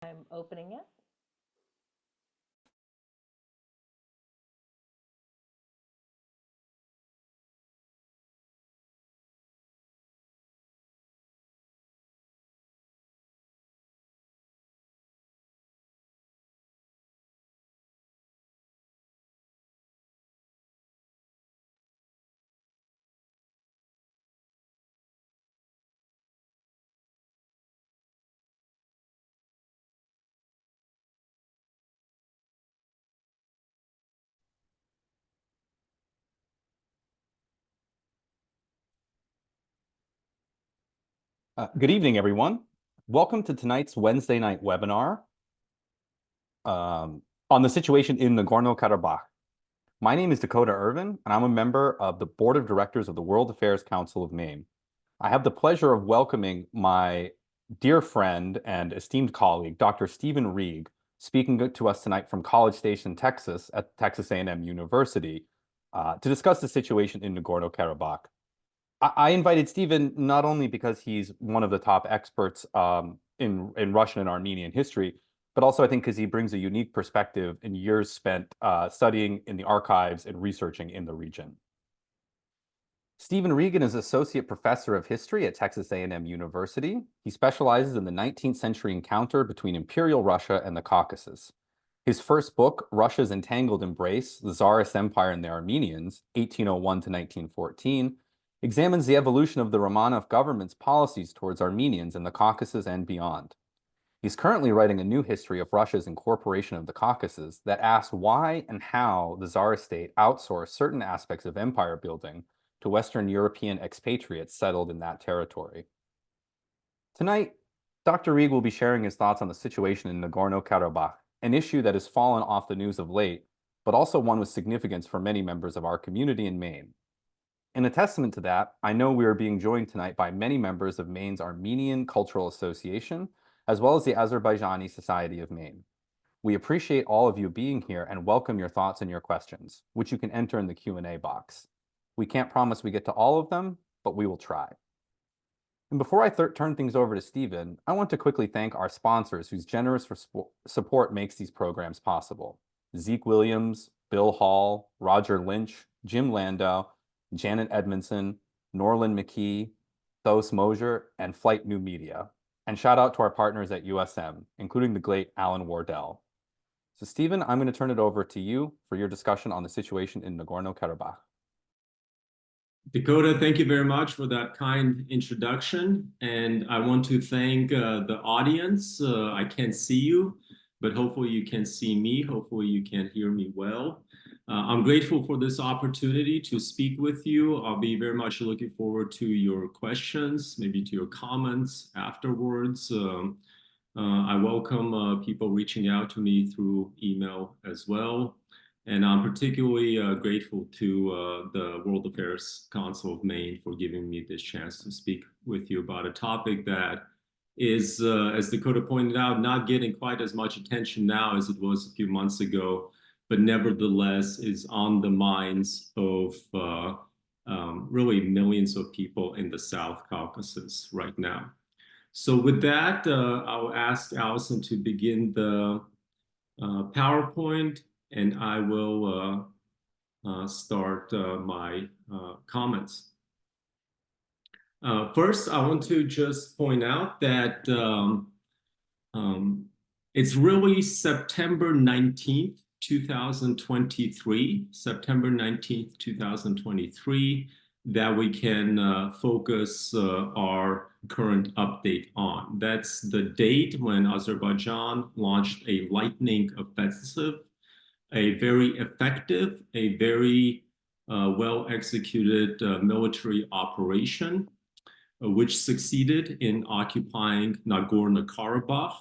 I'm opening it. Good evening, everyone. Welcome to tonight's Wednesday night webinar on the situation in Nagorno-Karabakh. My name is Dakota Irvin, and I'm a member of the Board of Directors of the World Affairs Council of Maine. I have the pleasure of welcoming my dear friend and esteemed colleague, Dr. Stephen Riegg, speaking to us tonight from College Station, Texas, at Texas A&M University, to discuss the situation in Nagorno-Karabakh. I invited Stephen not only because he's one of the top experts in Russian and Armenian history, but also I think because he brings a unique perspective in years spent studying in the archives and researching in the region. Stephen Riegg is Associate Professor of History at Texas A&M University. He specializes in the 19th century encounter between Imperial Russia and the Caucasus. His first book, Russia's Entangled Embrace, the Tsarist Empire and the Armenians, 1801 to 1914, examines the evolution of the Romanov government's policies towards Armenians in the Caucasus and beyond. He's currently writing a new history of Russia's incorporation of the Caucasus that asks why and how the Tsarist state outsourced certain aspects of empire building to Western European expatriates settled in that territory. Tonight, Dr. Riegg will be sharing his thoughts on the situation in Nagorno-Karabakh, an issue that has fallen off the news of late, but also one with significance for many members of our community in Maine. In a testament to that, I know we are being joined tonight by many members of Maine's Armenian Cultural Association, as well as the Azerbaijani Society of Maine. We appreciate all of you being here and welcome your thoughts and your questions, which you can enter in the Q&A box. We can't promise we get to all of them, but we will try. And before I turn things over to Stephen, I want to quickly thank our sponsors whose generous support makes these programs possible. Zeke Williams, Bill Hall, Roger Lynch, Jim Landau, Janet Edmondson, Norlin McKee, Thos Mosier, and Flight New Media. And shout out to our partners at USM, including the great Alan Wardell. So Stephen, I'm going to turn it over to you for your discussion on the situation in Nagorno-Karabakh. Dakota, thank you very much for that kind introduction. And I want to thank the audience. I can't see you, but hopefully you can see me. Hopefully you can hear me well. I'm grateful for this opportunity to speak with you. I'll be very much looking forward to your questions, maybe to your comments afterwards. I welcome people reaching out to me through email as well. And I'm particularly grateful to the World Affairs Council of Maine for giving me this chance to speak with you about a topic that is, as Dakota pointed out, not getting quite as much attention now as it was a few months ago, but nevertheless is on the minds of really millions of people in the South Caucasus right now. So with that, I'll ask Allison to begin the PowerPoint, and I will start my comments. First, I want to just point out that it's really September 19th, 2023, September 19th, 2023, that we can focus our current update on. That's the date when Azerbaijan launched a lightning offensive, a very effective, a very well-executed military operation, which succeeded in occupying Nagorno-Karabakh.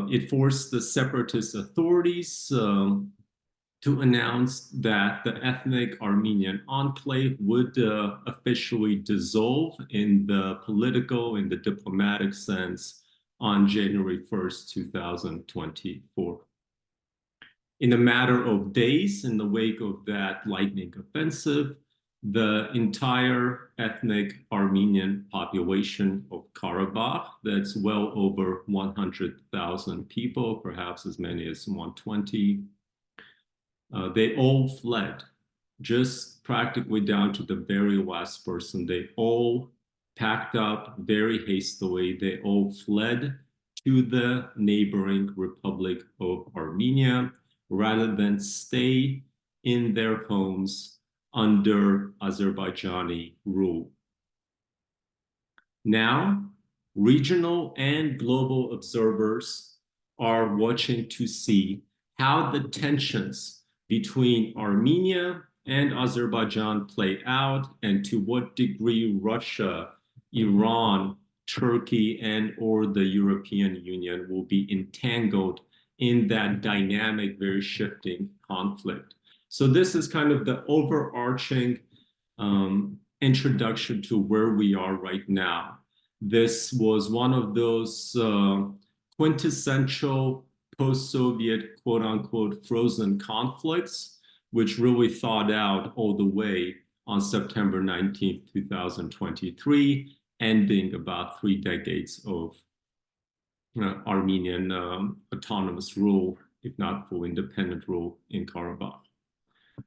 It forced the separatist authorities to announce that the ethnic Armenian enclave would officially dissolve in the political, in the diplomatic sense on January 1st, 2024. In a matter of days, in the wake of that lightning offensive, the entire ethnic Armenian population of Karabakh. That's well over 100,000 people, perhaps as many as 120. They all fled, just practically down to the very last person. They all packed up very hastily. They all fled to the neighboring Republic of Armenia rather than stay in their homes under Azerbaijani rule. Now, regional and global observers are watching to see how the tensions between Armenia and Azerbaijan play out, and to what degree Russia, Iran, Turkey, and or the European Union will be entangled in that dynamic, very shifting conflict. So this is kind of the overarching introduction to where we are right now. This was one of those quintessential post-Soviet, quote unquote, frozen conflicts, which really thawed out all the way on September 19th, 2023, ending about 3 decades of Armenian autonomous rule, if not full independent rule in Karabakh.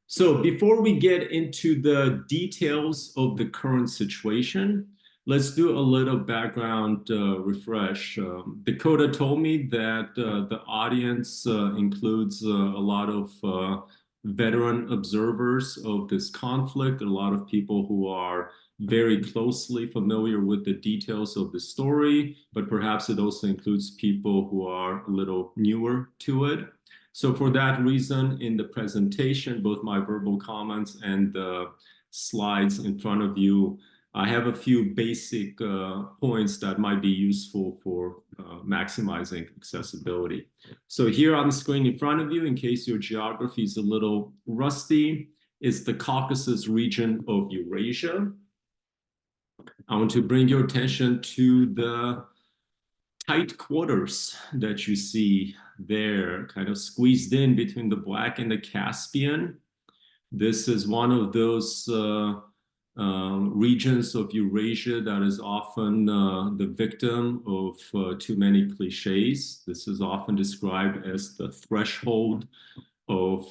So before we get into the details of the current situation, let's do a little background refresh. Dakota told me that the audience includes a lot of veteran observers of this conflict, a lot of people who are very closely familiar with the details of the story, but perhaps it also includes people who are a little newer to it. So for that reason, in the presentation, both my verbal comments and the slides in front of you, I have a few basic points that might be useful for maximizing accessibility. So here on the screen in front of you, in case your geography is a little rusty, is the Caucasus region of Eurasia. I want to bring your attention to the tight quarters that you see there, kind of squeezed in between the Black and the Caspian. This is one of those regions of Eurasia that is often the victim of too many cliches. This is often described as the threshold of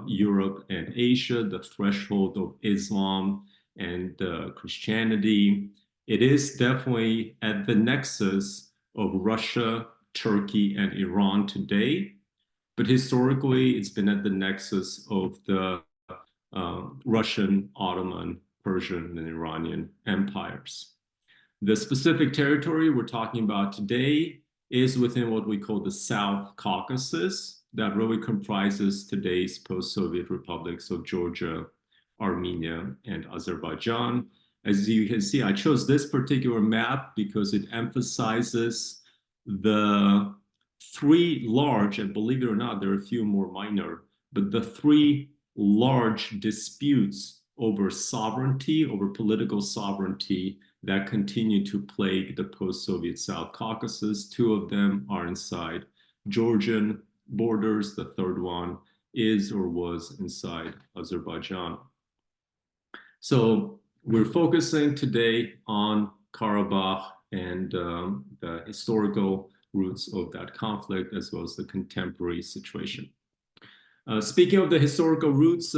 Europe and Asia, the threshold of Islam and Christianity. It is definitely at the nexus of Russia, Turkey, and Iran today. But historically, it's been at the nexus of the Russian, Ottoman, Persian, and Iranian empires. The specific territory we're talking about today is within what we call the South Caucasus, that really comprises today's post-Soviet republics of Georgia, Armenia, and Azerbaijan. As you can see, I chose this particular map because it emphasizes the 3 large, and believe it or not, there are a few more minor, but the 3 large disputes over sovereignty, over political sovereignty that continue to plague the post-Soviet South Caucasus. 2 of them are inside Georgian borders. The 3rd one is or was inside Azerbaijan. So we're focusing today on Karabakh and the historical roots of that conflict, as well as the contemporary situation. Speaking of the historical roots,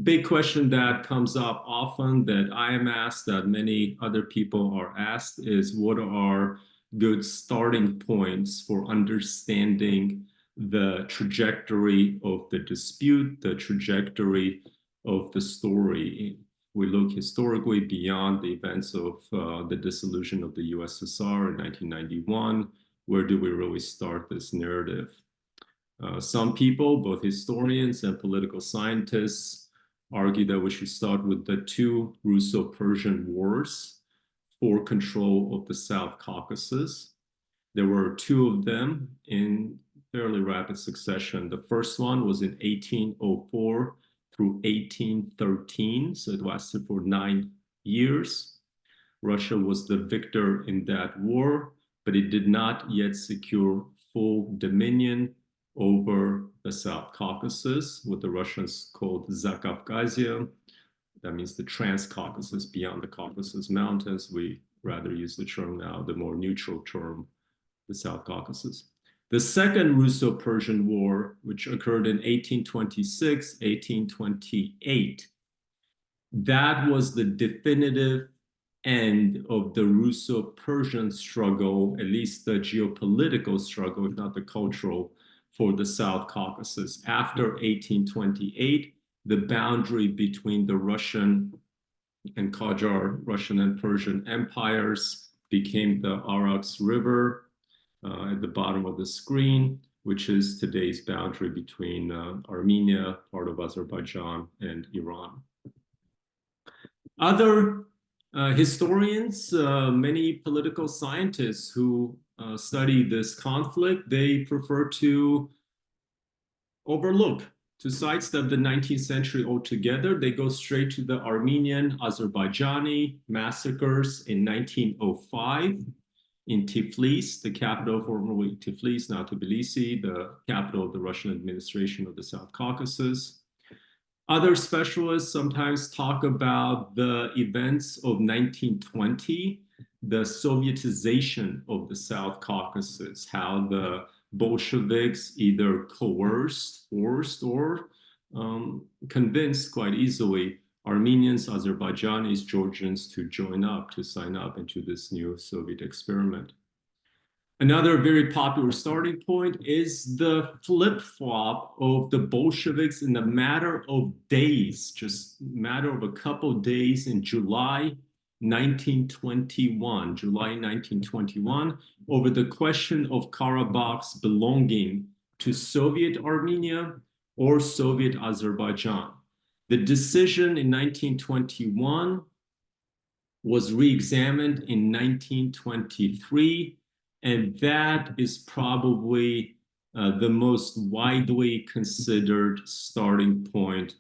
big question that comes up often, that I am asked, that many other people are asked, is what are good starting points for understanding the trajectory of the dispute, the trajectory of the story. We look historically beyond the events of the dissolution of the USSR in 1991. Where do we really start this narrative? Some people, both historians and political scientists, argue that we should start with the 2 Russo-Persian wars for control of the South Caucasus. There were 2 of them in fairly rapid succession. The first one was in 1804 through 1813, so it lasted for 9 years. Russia was the victor in that war, but it did not yet secure full dominion over the South Caucasus, what the Russians called Zakavkazia, That means the Trans-Caucasus, beyond the Caucasus Mountains. We rather use the term now, the more neutral term, the South Caucasus. The Second Russo-Persian War, which occurred in 1826, 1828, that was the definitive end of the Russo-Persian struggle, at least the geopolitical struggle, if not the cultural, for the South Caucasus. After 1828, the boundary between the Russian and Qajar, Russian and Persian empires, became the Araks River at the bottom of the screen, which is today's boundary between Armenia, part of Azerbaijan, and Iran. Other historians, many political scientists who study this conflict, they prefer to overlook, to sidestep the 19th century altogether. They go straight to the Armenian, Azerbaijani massacres in 1905 in Tiflis, the capital, formerly Tiflis, now Tbilisi, the capital of the Russian administration of the South Caucasus. Other specialists sometimes talk about the events of 1920, the Sovietization of the South Caucasus, how the Bolsheviks either coerced, forced, or convinced quite easily Armenians, Azerbaijanis, Georgians to join up, to sign up into this new Soviet experiment. Another very popular starting point is the flip-flop of the Bolsheviks in a matter of days, just a matter of a couple of days in July 1921, over the question of Karabakh's belonging to Soviet Armenia or Soviet Azerbaijan. The decision in 1921 was re-examined in 1923, and that is probably the most widely considered starting point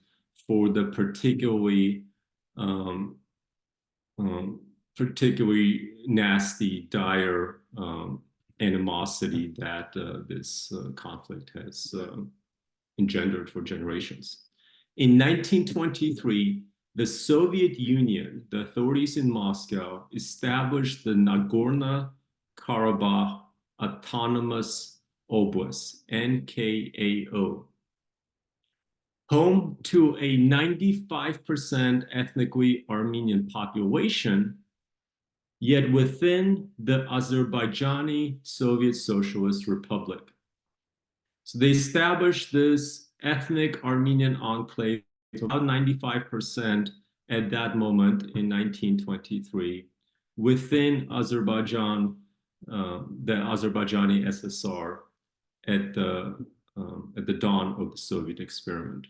for the particularly nasty, dire animosity that this conflict has engendered for generations. In 1923, the Soviet Union, the authorities in Moscow, established the Nagorno-Karabakh Autonomous Oblast, NKAO, home to a 95% ethnically Armenian population, yet within the Azerbaijani Soviet Socialist Republic. So they established this ethnic Armenian enclave, about 95% at that moment in 1923, within Azerbaijan, the Azerbaijani SSR at the dawn of the Soviet experiment.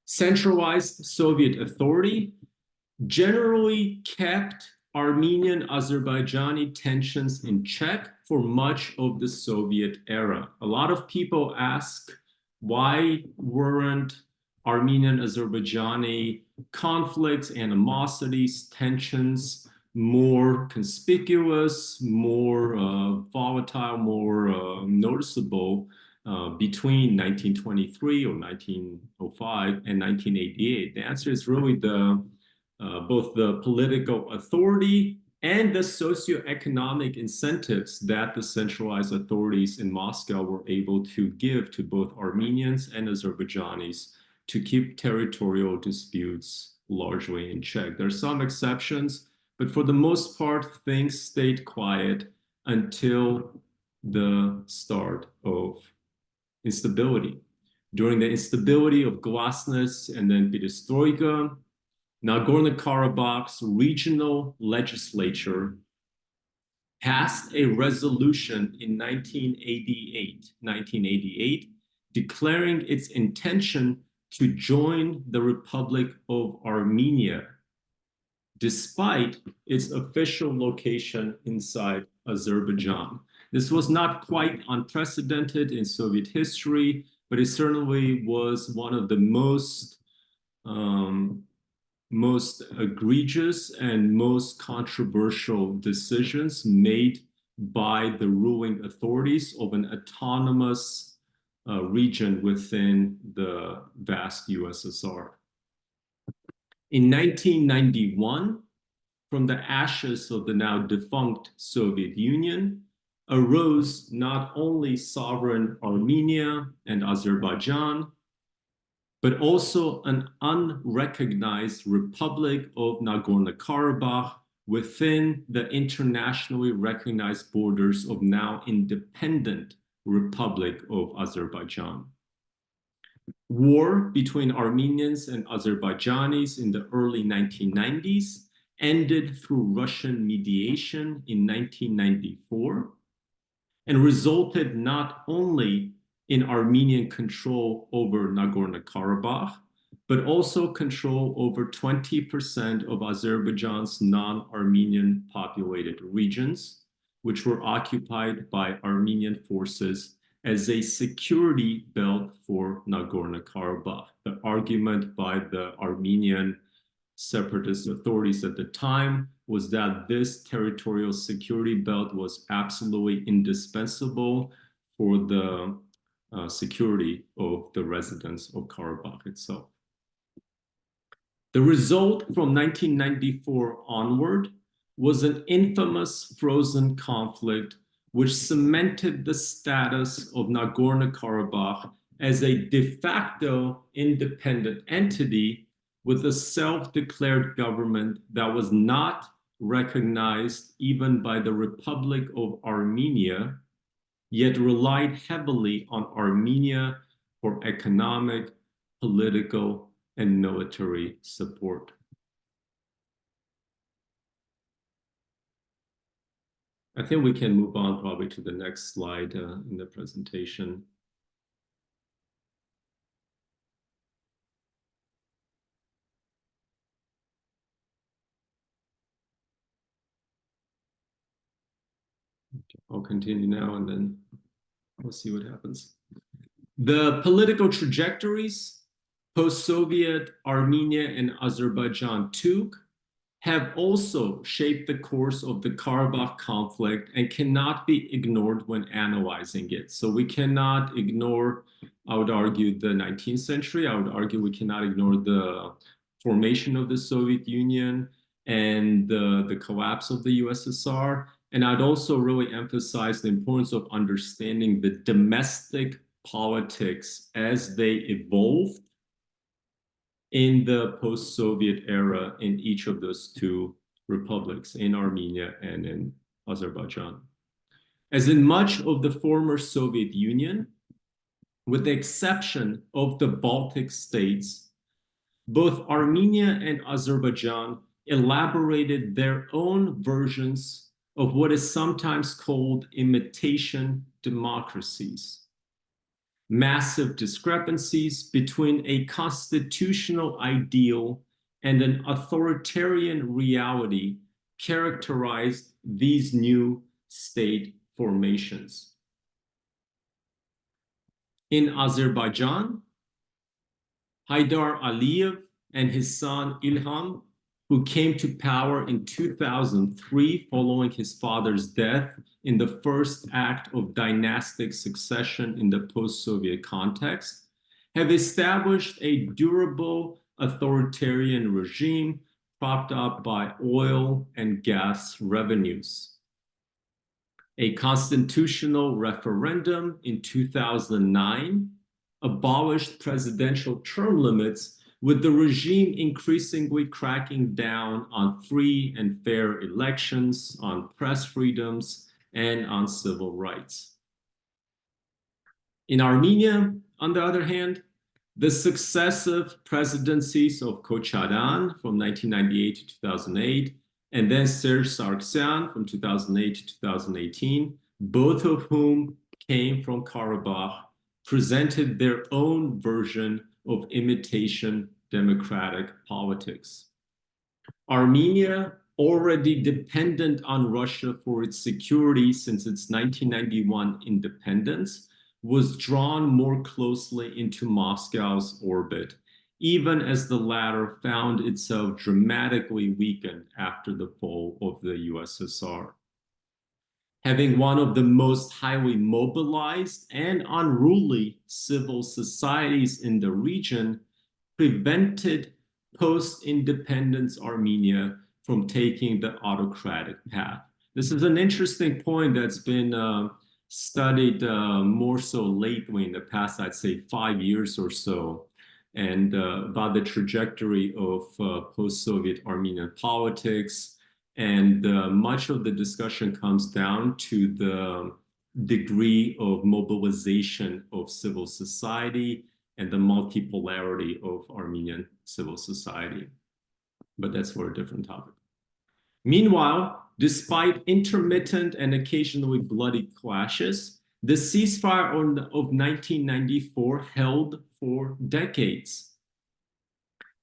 Centralized Soviet authority generally kept Armenian-Azerbaijani tensions in check for much of the Soviet era. A lot of people ask, why weren't Armenian-Azerbaijani conflicts, animosities, tensions more conspicuous, more volatile, more noticeable between 1923 or 1905 and 1988? The answer is really both the political authority and the socioeconomic incentives that the centralized authorities in Moscow were able to give to both Armenians and Azerbaijanis to keep territorial disputes largely in check. There are some exceptions, but for the most part, things stayed quiet until the start of instability. During the instability of Glasnost and then Perestroika, Nagorno-Karabakh's regional legislature passed a resolution in 1988, declaring its intention to join the Republic of Armenia, despite its official location inside Azerbaijan. This was not quite unprecedented in Soviet history, but it certainly was one of the most egregious and most controversial decisions made by the ruling authorities of an autonomous region within the vast USSR. In 1991, from the ashes of the now defunct Soviet Union, arose not only sovereign Armenia and Azerbaijan, but also an unrecognized Republic of Nagorno-Karabakh within the internationally recognized borders of now independent Republic of Azerbaijan. War between Armenians and Azerbaijanis in the early 1990s ended through Russian mediation in 1994 and resulted not only in Armenian control over Nagorno-Karabakh, but also control over 20% of Azerbaijan's non-Armenian populated regions, which were occupied by Armenian forces as a security belt for Nagorno-Karabakh. The argument by the Armenian separatist authorities at the time was that this territorial security belt was absolutely indispensable for the security of the residents of Karabakh itself. The result from 1994 onward was an infamous frozen conflict which cemented the status of Nagorno-Karabakh as a de facto independent entity with a self-declared government that was not recognized even by the Republic of Armenia, yet relied heavily on Armenia for economic, political, and military support. I think we can move on probably to the next slide in the presentation. I'll continue now and then we'll see what happens. The political trajectories post-Soviet Armenia and Azerbaijan took have also shaped the course of the Karabakh conflict and cannot be ignored when analyzing it. So we cannot ignore, I would argue, the 19th century. I would argue we cannot ignore the formation of the Soviet Union and the collapse of the USSR. And I'd also really emphasize the importance of understanding the domestic politics as they evolved in the post-Soviet era in each of those two republics, in Armenia and in Azerbaijan. As in much of the former Soviet Union, with the exception of the Baltic states, both Armenia and Azerbaijan elaborated their own versions of what is sometimes called imitation democracies. Massive discrepancies between a constitutional ideal and an authoritarian reality characterized these new state formations. In Azerbaijan, Haydar Aliyev and his son Ilham, who came to power in 2003 following his father's death in the first act of dynastic succession in the post-Soviet context, have established a durable authoritarian regime propped up by oil and gas revenues. A constitutional referendum in 2009 abolished presidential term limits, with the regime increasingly cracking down on free and fair elections, on press freedoms, and on civil rights. In Armenia, on the other hand, the successive presidencies of Kochadan from 1998 to 2008, and then Serge Sargsyan from 2008 to 2018, both of whom came from Karabakh, presented their own version of imitation democratic politics. Armenia, already dependent on Russia for its security since its 1991 independence, was drawn more closely into Moscow's orbit, even as the latter found itself dramatically weakened after the fall of the USSR. Having one of the most highly mobilized and unruly civil societies in the region prevented post-independence Armenia from taking the autocratic path. This is an interesting point that's been studied more so lately in the past, I'd say 5 years or so, and about the trajectory of post-Soviet Armenian politics. And much of the discussion comes down to the degree of mobilization of civil society and the multipolarity of Armenian civil society. But that's for a different topic. Meanwhile, despite intermittent and occasionally bloody clashes, the ceasefire of 1994 held for decades.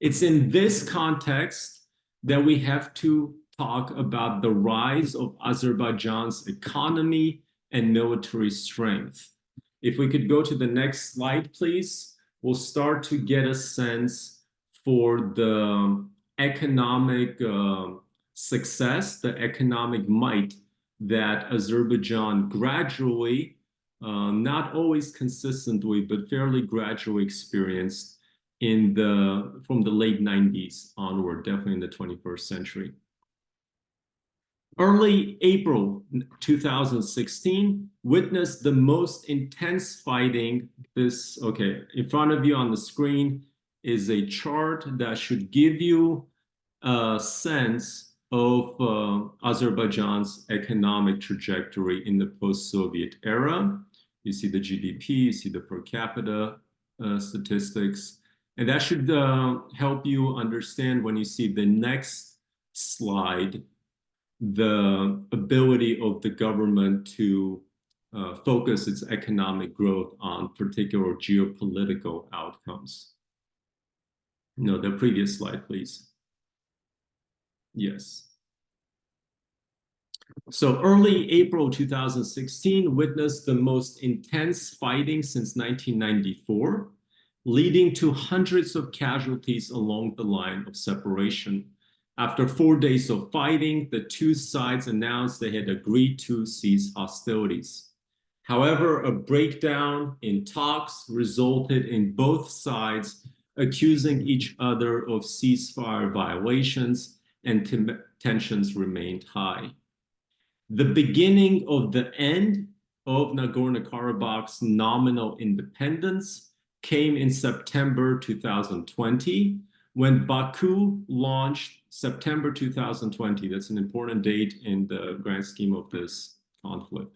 It's in this context that we have to talk about the rise of Azerbaijan's economy and military strength. If we could go to the next slide, please, we'll start to get a sense for the economic success, the economic might that Azerbaijan gradually, not always consistently, but fairly gradually experienced from the late 90s onward, definitely in the 21st century. Early April 2016 witnessed the most intense fighting. Okay, in front of you on the screen is a chart that should give you a sense of Azerbaijan's economic trajectory in the post-Soviet era. You see the GDP, you see the per capita statistics, and that should help you understand when you see the next slide, the ability of the government to focus its economic growth on particular geopolitical outcomes. No, the previous slide, please. Yes. So early April 2016 witnessed the most intense fighting since 1994, leading to hundreds of casualties along the line of separation. After 4 days of fighting, the two sides announced they had agreed to cease hostilities. However, a breakdown in talks resulted in both sides accusing each other of ceasefire violations, and tensions remained high. The beginning of the end of Nagorno-Karabakh's nominal independence came in September 2020, when Baku launched September 2020. That's an important date in the grand scheme of this conflict.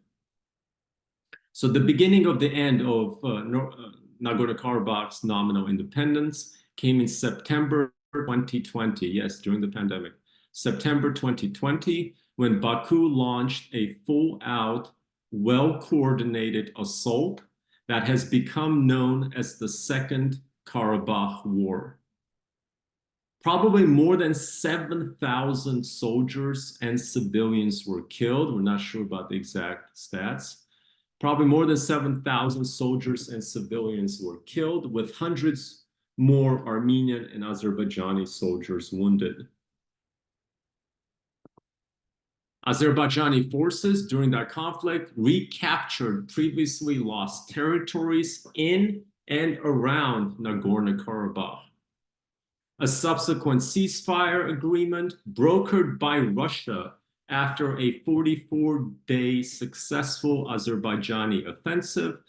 So the beginning of the end of Nagorno-Karabakh's nominal independence came in September 2020, yes, during the pandemic. September 2020, when Baku launched a full-out, well-coordinated assault that has become known as the Second Karabakh War. Probably more than 7,000 soldiers and civilians were killed. We're not sure about the exact stats. Probably more than 7,000 soldiers and civilians were killed, with hundreds more Armenian and Azerbaijani soldiers wounded. Azerbaijani forces during that conflict recaptured previously lost territories in and around Nagorno-Karabakh. A subsequent ceasefire agreement brokered by Russia after a 44-day successful Azerbaijani offensive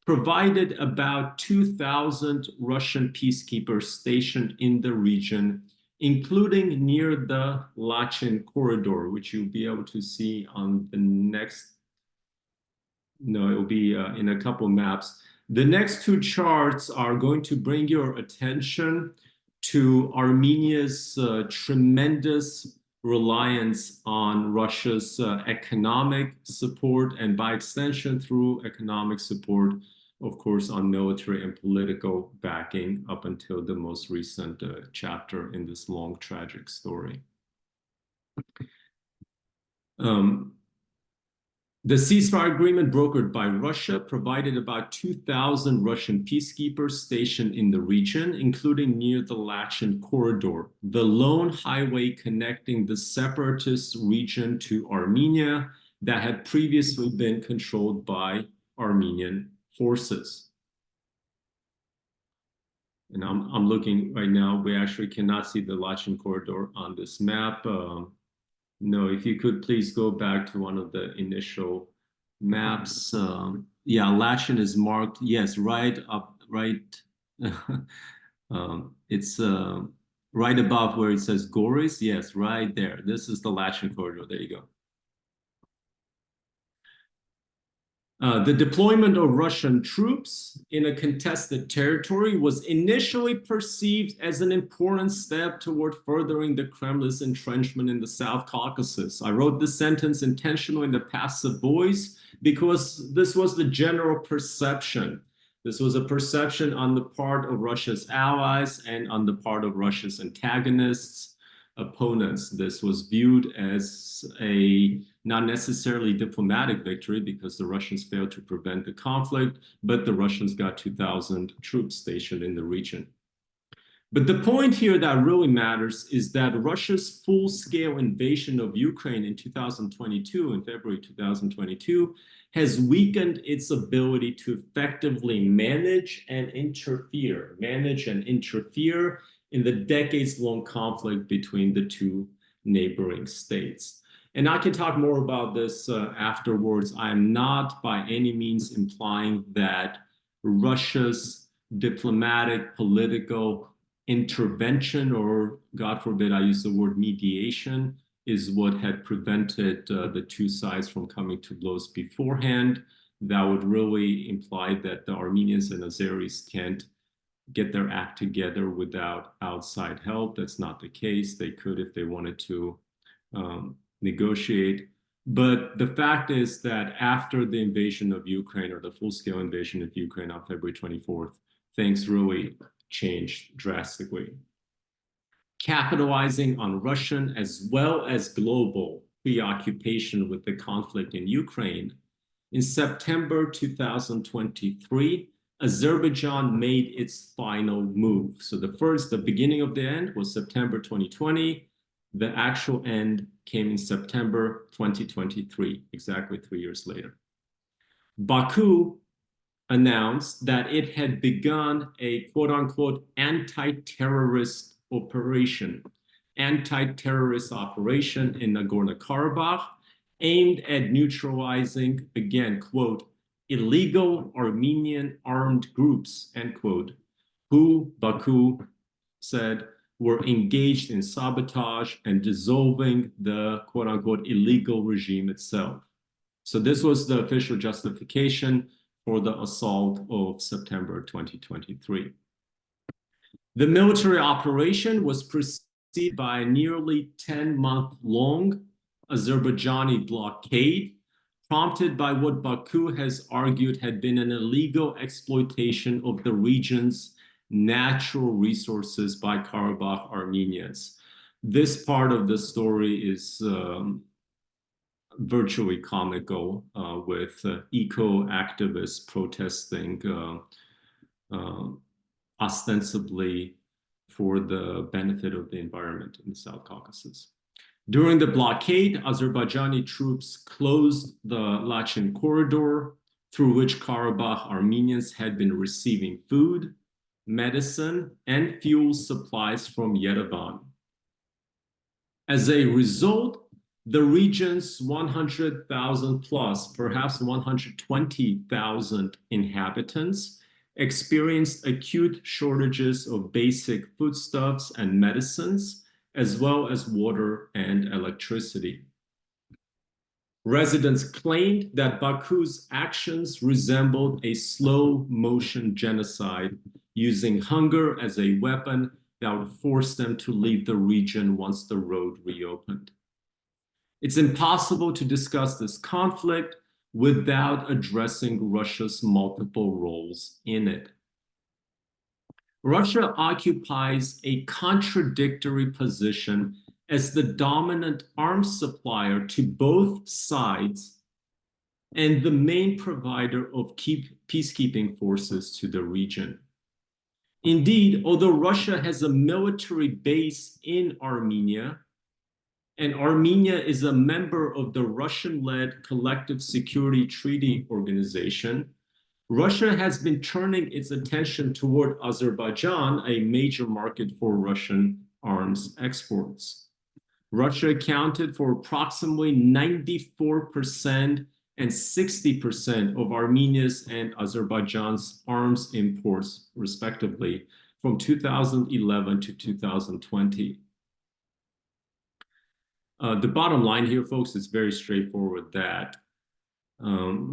provided about 2,000 Russian peacekeepers stationed in the region, including near the Lachin corridor, which you'll be able to see on the next, no, it will be in a couple maps. The next two charts are going to bring your attention to Armenia's tremendous reliance on Russia's economic support, and by extension through economic support, of course, on military and political backing up until the most recent chapter in this long, tragic story. The ceasefire agreement brokered by Russia provided about 2,000 Russian peacekeepers stationed in the region, including near the Lachin corridor, the lone highway connecting the separatist region to Armenia that had previously been controlled by Armenian forces. And I'm looking right now. We actually cannot see the Lachin corridor on this map. No, if you could please go back to one of the initial maps. Yeah, Lachin is marked. Yes, right up, right. It's right above where it says Goris. Yes, right there. This is the Lachin corridor. There you go. The deployment of Russian troops in a contested territory was initially perceived as an important step toward furthering the Kremlin's entrenchment in the South Caucasus. I wrote this sentence intentionally in the passive voice because this was the general perception. This was a perception on the part of Russia's allies and on the part of Russia's antagonists, opponents. This was viewed as a not necessarily diplomatic victory because the Russians failed to prevent the conflict, but the Russians got 2,000 troops stationed in the region. But the point here that really matters is that Russia's full-scale invasion of Ukraine in 2022, in February 2022, has weakened its ability to effectively manage and interfere in the decades-long conflict between the two neighboring states. And I can talk more about this afterwards. I am not by any means implying that Russia's diplomatic, political intervention, or God forbid I use the word mediation, is what had prevented the two sides from coming to blows beforehand. That would really imply that the Armenians and Azeris can't get their act together without outside help. That's not the case. They could if they wanted to negotiate. But the fact is that after the invasion of Ukraine, or the full-scale invasion of Ukraine on February 24th, things really changed drastically. Capitalizing on Russian as well as global preoccupation with the conflict in Ukraine, in September 2023, Azerbaijan made its final move. So the beginning of the end was September 2020. The actual end came in September 2023, exactly 3 years later. Baku announced that it had begun a quote-unquote anti-terrorist operation in Nagorno-Karabakh, aimed at neutralizing, again, quote, illegal Armenian armed groups, end quote, who, Baku said, were engaged in sabotage and dissolving the quote-unquote illegal regime itself. So this was the official justification for the assault of September 2023. The military operation was preceded by a nearly 10-month-long Azerbaijani blockade, prompted by what Baku has argued had been an illegal exploitation of the region's natural resources by Karabakh Armenians. This part of the story is virtually comical, with eco-activists protesting ostensibly for the benefit of the environment in the South Caucasus. During the blockade, Azerbaijani troops closed the Lachin corridor, through which Karabakh Armenians had been receiving food, medicine, and fuel supplies from Yerevan. As a result, the region's 100,000 plus, perhaps 120,000 inhabitants experienced acute shortages of basic foodstuffs and medicines, as well as water and electricity. Residents claimed that Baku's actions resembled a slow-motion genocide, using hunger as a weapon that would force them to leave the region once the road reopened. It's impossible to discuss this conflict without addressing Russia's multiple roles in it. Russia occupies a contradictory position as the dominant arms supplier to both sides and the main provider of peacekeeping forces to the region. Indeed, although Russia has a military base in Armenia, and Armenia is a member of the Russian-led Collective Security Treaty Organization, Russia has been turning its attention toward Azerbaijan, a major market for Russian arms exports. Russia accounted for approximately 94% and 60% of Armenia's and Azerbaijan's arms imports, respectively, from 2011 to 2020. The bottom line here, folks, is very straightforward that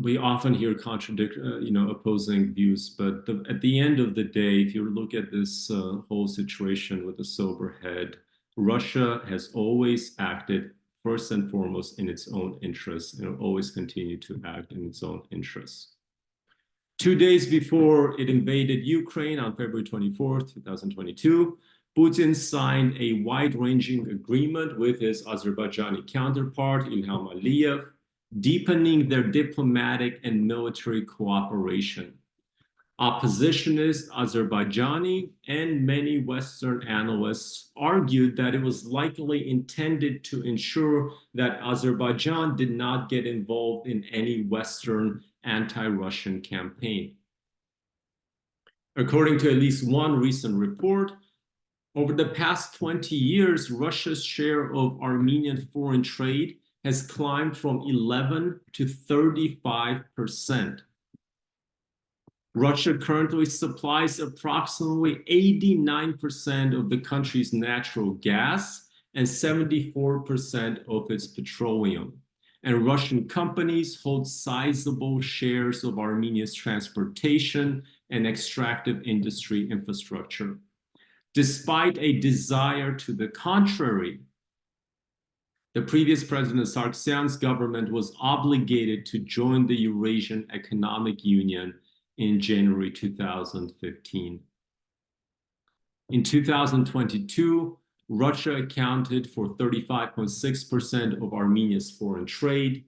we often hear opposing views, but at the end of the day, if you look at this whole situation with a sober head, Russia has always acted first and foremost in its own interests, and will always continue to act in its own interests. 2 days before it invaded Ukraine on February 24th, 2022, Putin signed a wide-ranging agreement with his Azerbaijani counterpart, Ilham Aliyev, deepening their diplomatic and military cooperation. Oppositionist Azerbaijani and many Western analysts argued that it was likely intended to ensure that Azerbaijan did not get involved in any Western anti-Russian campaign. According to at least one recent report, over the past 20 years, Russia's share of Armenian foreign trade has climbed from 11 to 35%. Russia currently supplies approximately 89% of the country's natural gas and 74% of its petroleum. And Russian companies hold sizable shares of Armenia's transportation and extractive industry infrastructure. Despite a desire to the contrary, the previous President Sargsyan's government was obligated to join the Eurasian Economic Union in January 2015. In 2022, Russia accounted for 35.6% of Armenia's foreign trade.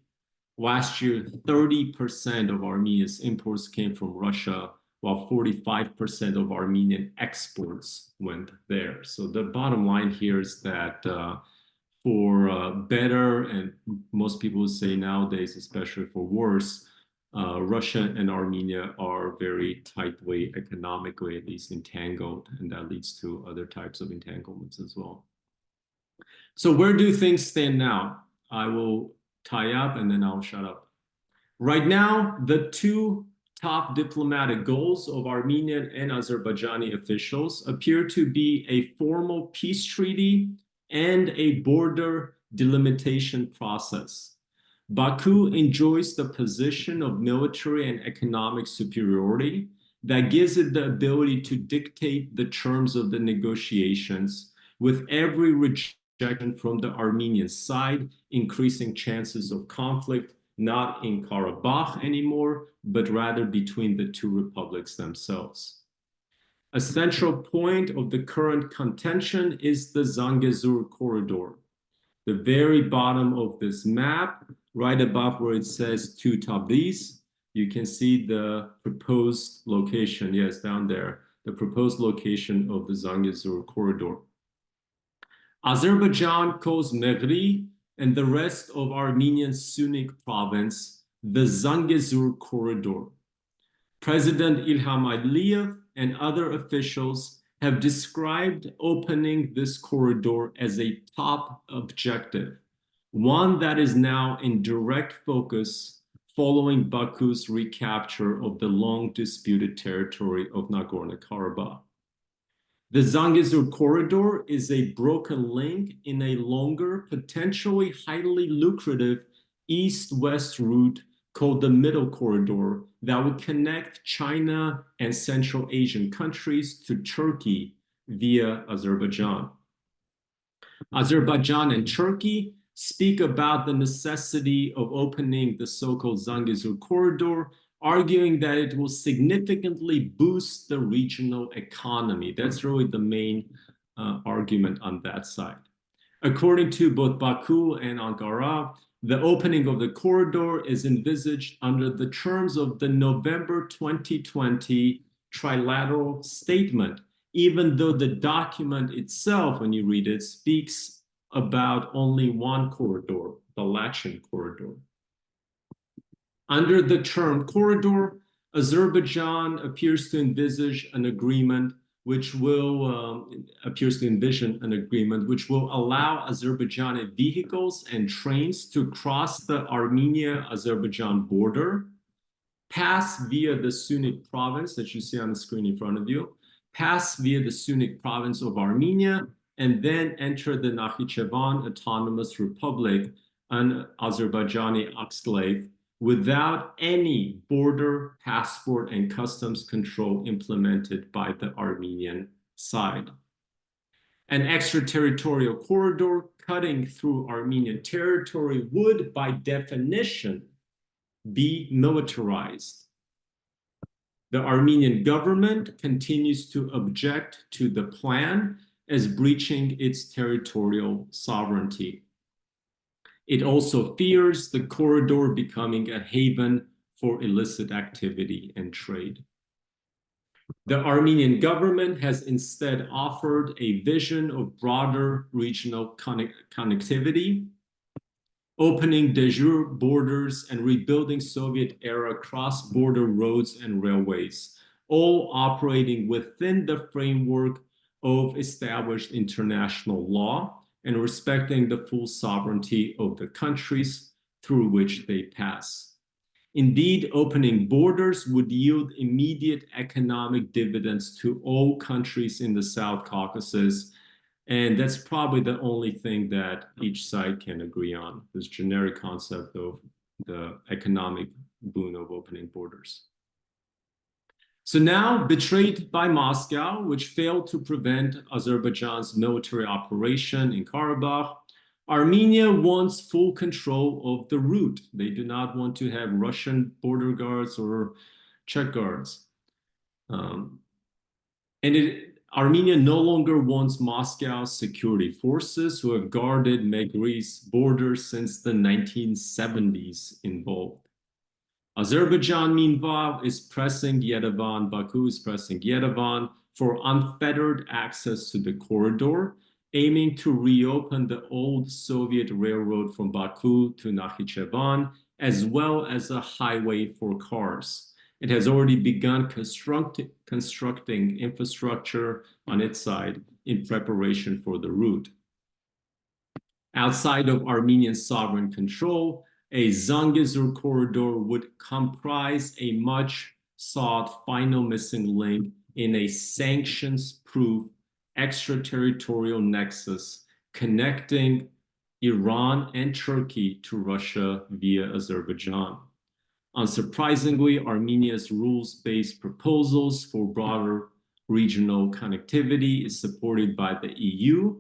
Last year, 30% of Armenia's imports came from Russia, while 45% of Armenian exports went there. So the bottom line here is that for better, and most people would say nowadays, especially for worse, Russia and Armenia are very tightly, economically at least, entangled, and that leads to other types of entanglements as well. So where do things stand now? I will tie up and then I'll shut up. Right now, the two top diplomatic goals of Armenian and Azerbaijani officials appear to be a formal peace treaty and a border delimitation process. Baku enjoys the position of military and economic superiority that gives it the ability to dictate the terms of the negotiations, with every rejection from the Armenian side increasing chances of conflict, not in Karabakh anymore, but rather between the two republics themselves. A central point of the current contention is the Zangezur corridor. The very bottom of this map, right above where it says to Tabriz, you can see the proposed location. Yes, down there, the proposed location of the Zangezur corridor. Azerbaijan calls Meghri and the rest of Armenian Sunnik province the Zangezur corridor. President Ilham Aliyev and other officials have described opening this corridor as a top objective, one that is now in direct focus following Baku's recapture of the long disputed territory of Nagorno-Karabakh. The Zangezur corridor is a broken link in a longer, potentially highly lucrative east-west route called the Middle Corridor that would connect China and Central Asian countries to Turkey via Azerbaijan. Azerbaijan and Turkey speak about the necessity of opening the so-called Zangezur corridor, arguing that it will significantly boost the regional economy. That's really the main argument on that side. According to both Baku and Ankara, the opening of the corridor is envisaged under the terms of the November 2020 trilateral statement, even though the document itself, when you read it, speaks about only one corridor, the Lachin corridor. Under the term corridor, Azerbaijan appears to envisage an agreement which will envision an agreement which will allow Azerbaijani vehicles and trains to cross the Armenia-Azerbaijan border, pass via the Sunnik province that you see on the screen in front of you, pass via the Sunnik province of Armenia, and then enter the Nakhichevan Autonomous Republic, an Azerbaijani enclave, without any border, passport, and customs control implemented by the Armenian side. An extraterritorial corridor cutting through Armenian territory would, by definition, be militarized. The Armenian government continues to object to the plan as breaching its territorial sovereignty. It also fears the corridor becoming a haven for illicit activity and trade. The Armenian government has instead offered a vision of broader regional connectivity, opening de jure borders and rebuilding Soviet-era cross-border roads and railways, all operating within the framework of established international law and respecting the full sovereignty of the countries through which they pass. Indeed, opening borders would yield immediate economic dividends to all countries in the South Caucasus, and that's probably the only thing that each side can agree on, this generic concept of the economic boon of opening borders. So now, betrayed by Moscow, which failed to prevent Azerbaijan's military operation in Karabakh, Armenia wants full control of the route. They do not want to have Russian border guards or Czech guards. Armenia no longer wants Moscow's security forces who have guarded Megri's border since the 1970s involved. Azerbaijan, meanwhile, is pressing Yerevan, Baku is pressing Yerevan for unfettered access to the corridor, aiming to reopen the old Soviet railroad from Baku to Nakhichevan, as well as a highway for cars. It has already begun constructing infrastructure on its side in preparation for the route. Outside of Armenian sovereign control, a Zangezur corridor would comprise a much sought final missing link in a sanctions-proof extraterritorial nexus connecting Iran and Turkey to Russia via Azerbaijan. Unsurprisingly, Armenia's rules-based proposals for broader regional connectivity is supported by the EU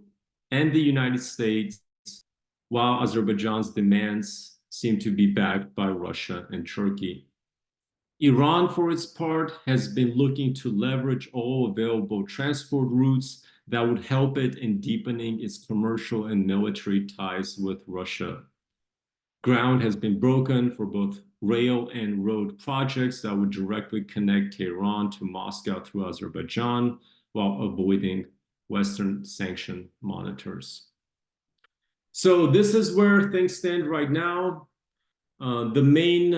and the United States, while Azerbaijan's demands seem to be backed by Russia and Turkey. Iran, for its part, has been looking to leverage all available transport routes that would help it in deepening its commercial and military ties with Russia. Ground has been broken for both rail and road projects that would directly connect Tehran to Moscow through Azerbaijan while avoiding Western sanction monitors. So this is where things stand right now. The main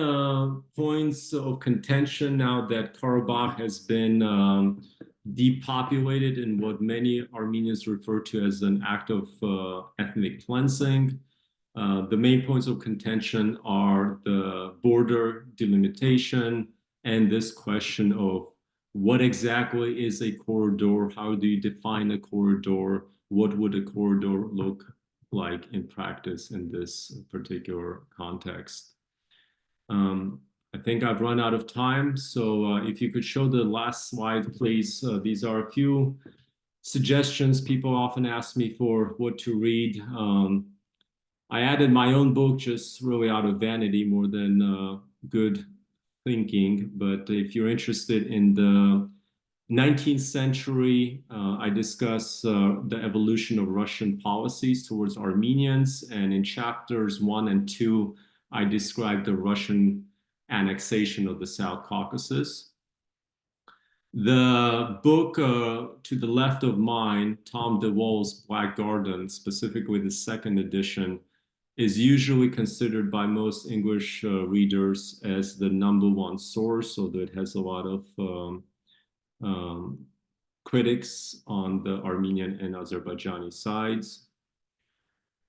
points of contention now that Karabakh has been depopulated in what many Armenians refer to as an act of ethnic cleansing. The main points of contention are the border delimitation and this question of what exactly is a corridor? How do you define a corridor? What would a corridor look like in practice in this particular context? I think I've run out of time, so if you could show the last slide, please. These are a few suggestions. People often ask me for what to read. I added my own book just really out of vanity more than good thinking, but if you're interested in the 19th century, I discuss the evolution of Russian policies towards Armenians, and in chapters 1 and 2, I describe the Russian annexation of the South Caucasus. The book to the left of mine, Tom DeWolf's Black Garden, specifically the second edition, is usually considered by most English readers as the #1 source, although it has a lot of critics on the Armenian and Azerbaijani sides.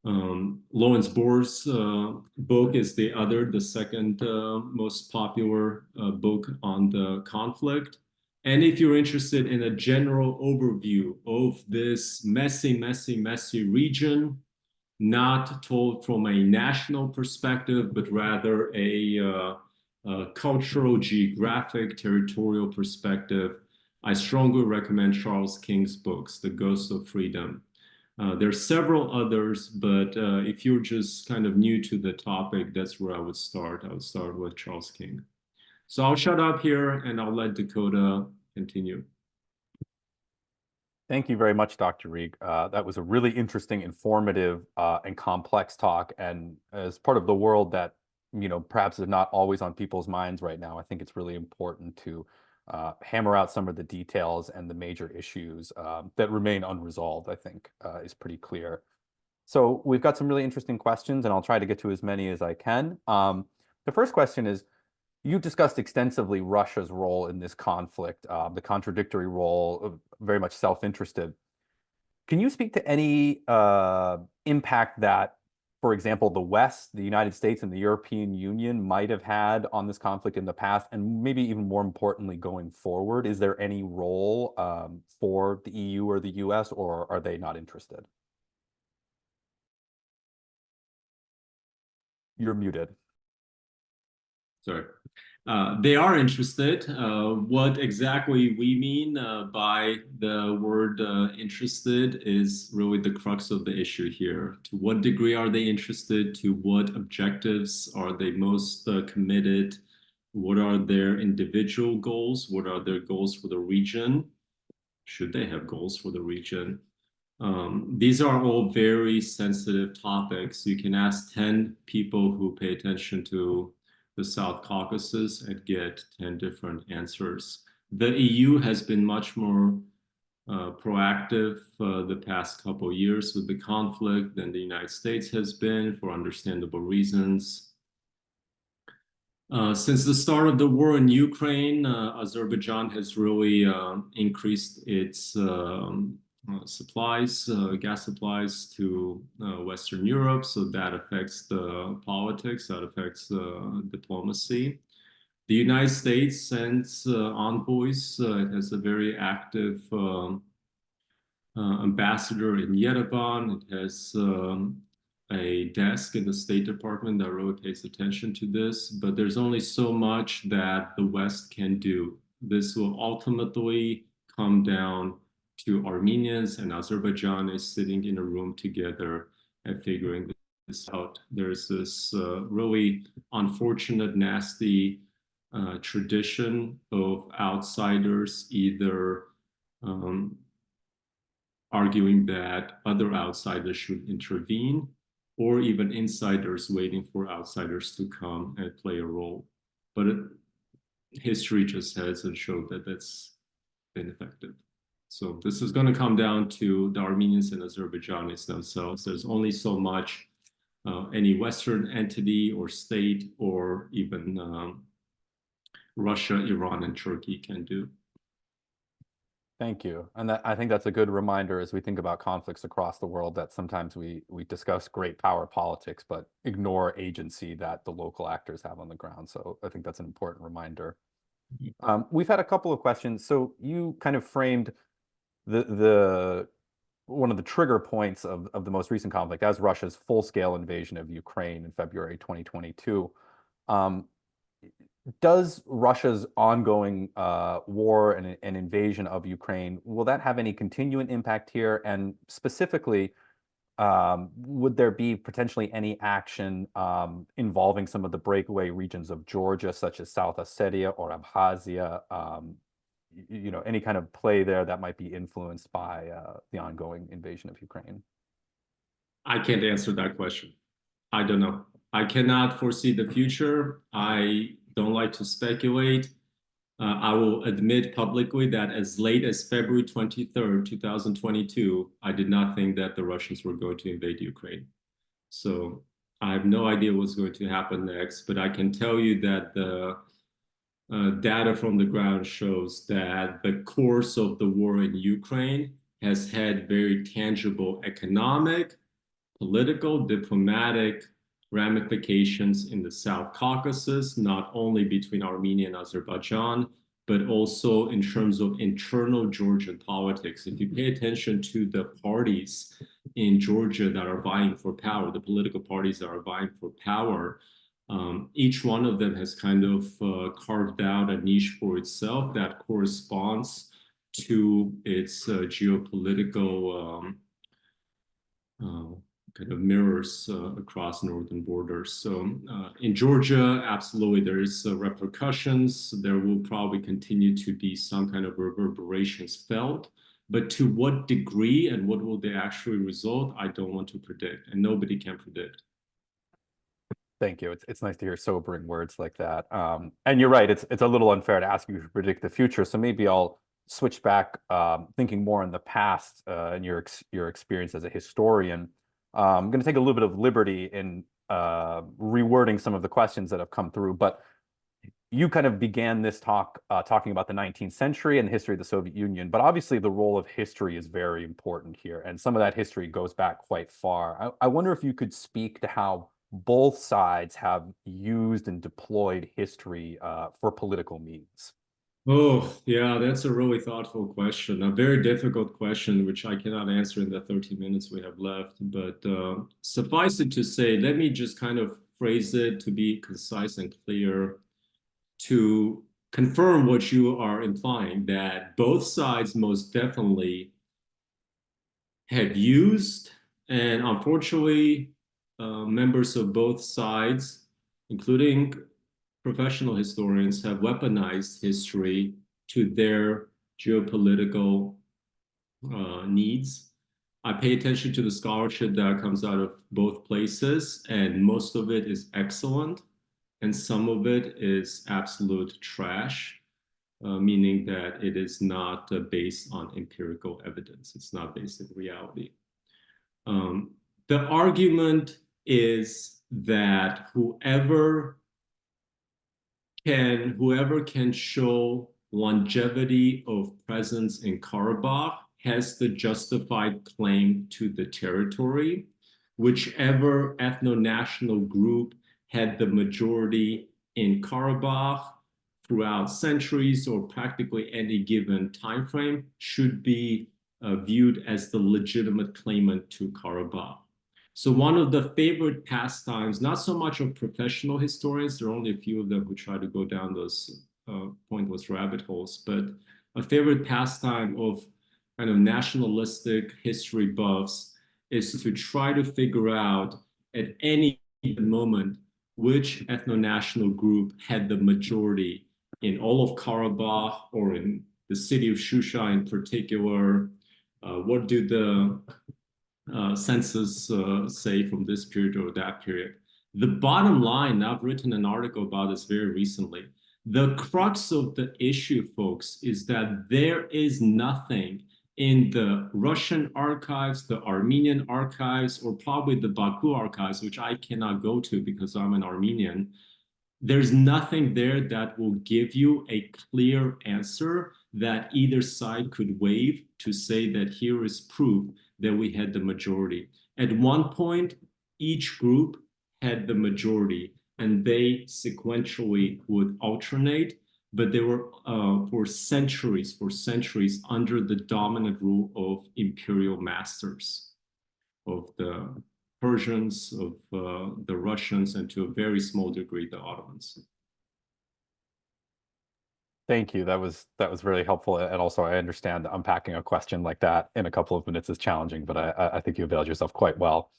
Lawrence Bohr's book is the second most popular book on the conflict. And if you're interested in a general overview of this messy region, not told from a national perspective, but rather a cultural, geographic, territorial perspective, I strongly recommend Charles King's books, The Ghost of Freedom. There are several others, but if you're just kind of new to the topic, that's where I would start. I would start with Charles King. So I'll shut up here and I'll let Dakota continue. Thank you very much, Dr. Riegg. That was a really interesting, informative, and complex talk. And as part of the world that, perhaps is not always on people's minds right now, I think it's really important to hammer out some of the details and the major issues that remain unresolved, I think is pretty clear. So we've got some really interesting questions, and I'll try to get to as many as I can. The first question is, you discussed extensively Russia's role in this conflict, the contradictory role, very much self-interested. Can you speak to any impact that, for example, the West, the United States, and the European Union might have had on this conflict in the past, and maybe even more importantly, going forward? Is there any role for the EU or the US, or are they not interested? You're muted. Sorry. They are interested. What exactly we mean by the word interested is really the crux of the issue here. To what degree are they interested? To what objectives are they most committed? What are their individual goals? What are their goals for the region? Should they have goals for the region? These are all very sensitive topics. You can ask 10 people who pay attention to the South Caucasus and get 10 different answers. The EU has been much more proactive the past couple of years with the conflict than the United States has been, for understandable reasons. Since the start of the war in Ukraine, Azerbaijan has really increased its gas supplies to Western Europe. So that affects the politics, that affects diplomacy. The United States sends envoys. It has a very active ambassador in Yerevan. It has a desk in the State Department that really pays attention to this. But there's only so much that the West can do. This will ultimately come down to Armenians and Azerbaijanis sitting in a room together and figuring this out. There's this really unfortunate, nasty tradition of outsiders either arguing that other outsiders should intervene, or even insiders waiting for outsiders to come and play a role. But history just hasn't showed that that's been effective. So this is going to come down to the Armenians and Azerbaijanis themselves. There's only so much any Western entity or state or even Russia, Iran, and Turkey can do. Thank you. And I think that's a good reminder as we think about conflicts across the world, that sometimes we discuss great power politics, but ignore agency that the local actors have on the ground. So I think that's an important reminder. We've had a couple of questions. So you kind of framed one of the trigger points of the most recent conflict as Russia's full-scale invasion of Ukraine in February 2022. Does Russia's ongoing war and invasion of Ukraine, will that have any continuing impact here? And specifically, would there be potentially any action involving some of the breakaway regions of Georgia, such as South Ossetia or Abkhazia? Any kind of play there that might be influenced by the ongoing invasion of Ukraine? I can't answer that question. I don't know. I cannot foresee the future. I don't like to speculate. I will admit publicly that as late as February 23rd, 2022, I did not think that the Russians were going to invade Ukraine. So I have no idea what's going to happen next, but I can tell you that the data from the ground shows that the course of the war in Ukraine has had very tangible economic, political, diplomatic ramifications in the South Caucasus, not only between Armenia and Azerbaijan, but also in terms of internal Georgian politics. If you pay attention to the parties in Georgia that are vying for power, the political parties that are vying for power, each one of them has kind of carved out a niche for itself that corresponds to its geopolitical kind of mirrors across northern borders. So in Georgia, absolutely, there is repercussions. There will probably continue to be some kind of reverberations felt. But to what degree and what will they actually result, I don't want to predict, and nobody can predict. Thank you. It's nice to hear sobering words like that. And you're right. It's a little unfair to ask you to predict the future. So maybe I'll switch back, thinking more in the past and your experience as a historian. I'm going to take a little bit of liberty in rewording some of the questions that have come through. But you kind of began this talk talking about the 19th century and the history of the Soviet Union. But obviously, the role of history is very important here, and some of that history goes back quite far. I wonder if you could speak to how both sides have used and deployed history for political means. Oh, yeah, that's a really thoughtful question. A very difficult question, which I cannot answer in the 30 minutes we have left. But suffice it to say, let me just kind of phrase it to be concise and clear, to confirm what you are implying, that both sides most definitely have used, and unfortunately, members of both sides, including professional historians, have weaponized history to their geopolitical needs. I pay attention to the scholarship that comes out of both places, and most of it is excellent, and some of it is absolute trash, meaning that it is not based on empirical evidence. It's not based in reality. The argument is that whoever can show longevity of presence in Karabakh has the justified claim to the territory. Whichever ethno-national group had the majority in Karabakh throughout centuries or practically any given time frame should be viewed as the legitimate claimant to Karabakh. So one of the favorite pastimes, not so much of professional historians, there are only a few of them who try to go down those pointless rabbit holes, but a favorite pastime of kind of nationalistic history buffs is to try to figure out at any moment which ethno-national group had the majority in all of Karabakh or in the city of Shusha in particular. What do the census say from this period or that period? The bottom line, I've written an article about this very recently. The crux of the issue, folks, is that there is nothing in the Russian archives, the Armenian archives, or probably the Baku archives, which I cannot go to because I'm an Armenian. There's nothing there that will give you a clear answer that either side could wave to say that here is proof that we had the majority. At one point, each group had the majority, and they sequentially would alternate, but they were for centuries under the dominant rule of imperial masters, of the Persians, of the Russians, and to a very small degree, the Ottomans. Thank you. That was really helpful. And also, I understand unpacking a question like that in a couple of minutes is challenging, but I think you availed yourself quite well.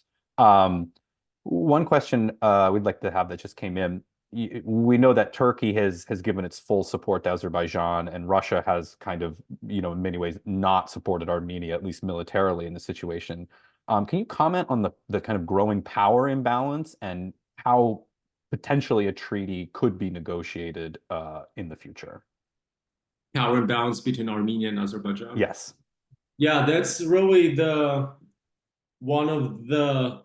One question we'd like to have that just came in. We know that Turkey has given its full support to Azerbaijan, and Russia has kind of, in many ways not supported Armenia, at least militarily, in the situation. Can you comment on the kind of growing power imbalance and how potentially a treaty could be negotiated in the future? Power imbalance between Armenia and Azerbaijan? Yes. Yeah, that's really one of the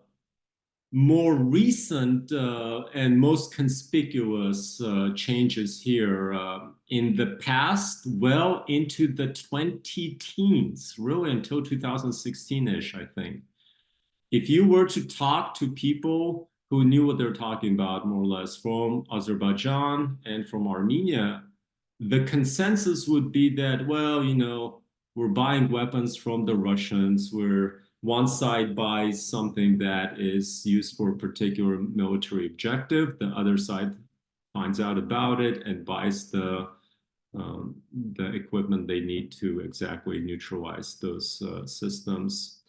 more recent and most conspicuous changes here in the past, well into the 20 teens, really until 2016-ish, I think. If you were to talk to people who knew what they're talking about, more or less, from Azerbaijan and from Armenia, the consensus would be that, well, you know, we're buying weapons from the Russians, one side buys something that is used for a particular military objective. The other side finds out about it and buys the equipment they need to exactly neutralize those systems.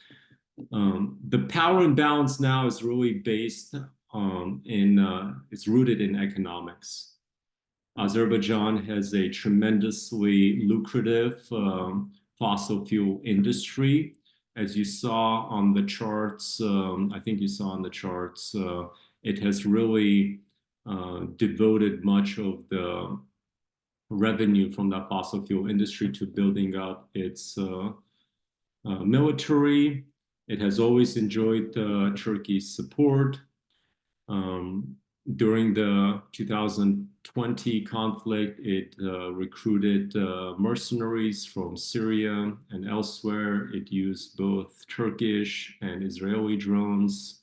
The power imbalance now is really based it's rooted in economics. Azerbaijan has a tremendously lucrative fossil fuel industry. As you saw on the charts, I think you saw on the charts, it has really devoted much of the revenue from that fossil fuel industry to building up its military. It has always enjoyed Turkey's support. During the 2020 conflict, it recruited mercenaries from Syria and elsewhere. It used both Turkish and Israeli drones.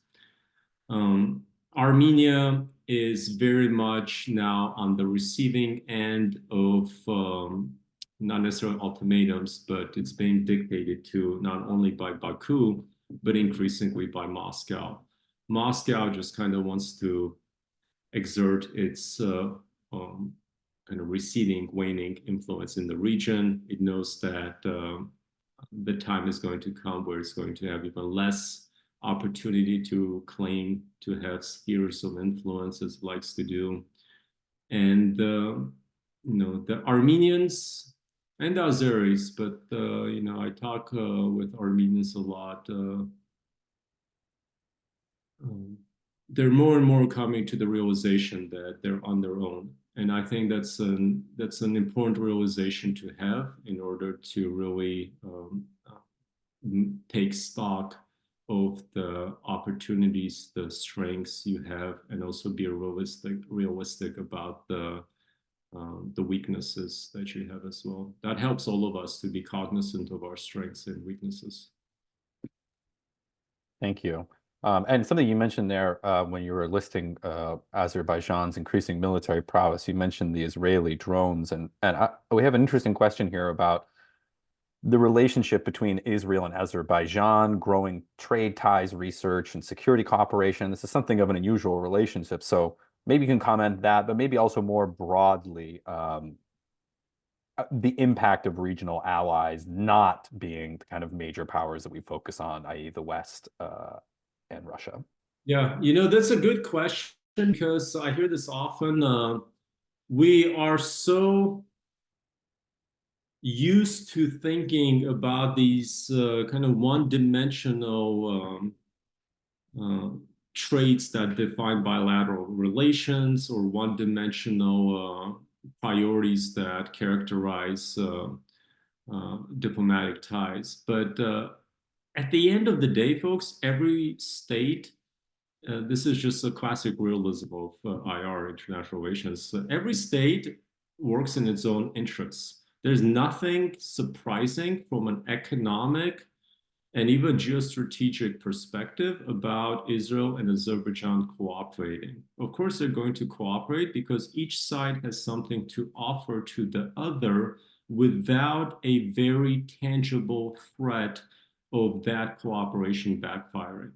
Armenia is very much now on the receiving end of not necessarily ultimatums, but it's being dictated to not only by Baku, but increasingly by Moscow. Moscow just kind of wants to exert its kind of receding, waning influence in the region. It knows that the time is going to come where it's going to have even less opportunity to claim to have spheres of influence as it likes to do. And you know, the Armenians and the Azeris, but you know, I talk with Armenians a lot. They're more and more coming to the realization that they're on their own. And I think that's an important realization to have in order to really take stock of the opportunities, the strengths you have, and also be realistic about the weaknesses that you have as well. That helps all of us to be cognizant of our strengths and weaknesses. Thank you. And something you mentioned there when you were listing Azerbaijan's increasing military prowess, you mentioned the Israeli drones. And we have an interesting question here about the relationship between Israel and Azerbaijan, growing trade ties, research, and security cooperation. This is something of an unusual relationship. So maybe you can comment that, but maybe also more broadly, the impact of regional allies not being the kind of major powers that we focus on, i.e. the West and Russia. Yeah, you know, that's a good question because I hear this often. We are so used to thinking about these kind of one-dimensional traits that define bilateral relations or one-dimensional priorities that characterize diplomatic ties. But at the end of the day, folks, every state, this is just a classic realism of IR, international relations. Every state works in its own interests. There's nothing surprising from an economic and even geostrategic perspective about Israel and Azerbaijan cooperating. Of course, they're going to cooperate because each side has something to offer to the other without a very tangible threat of that cooperation backfiring.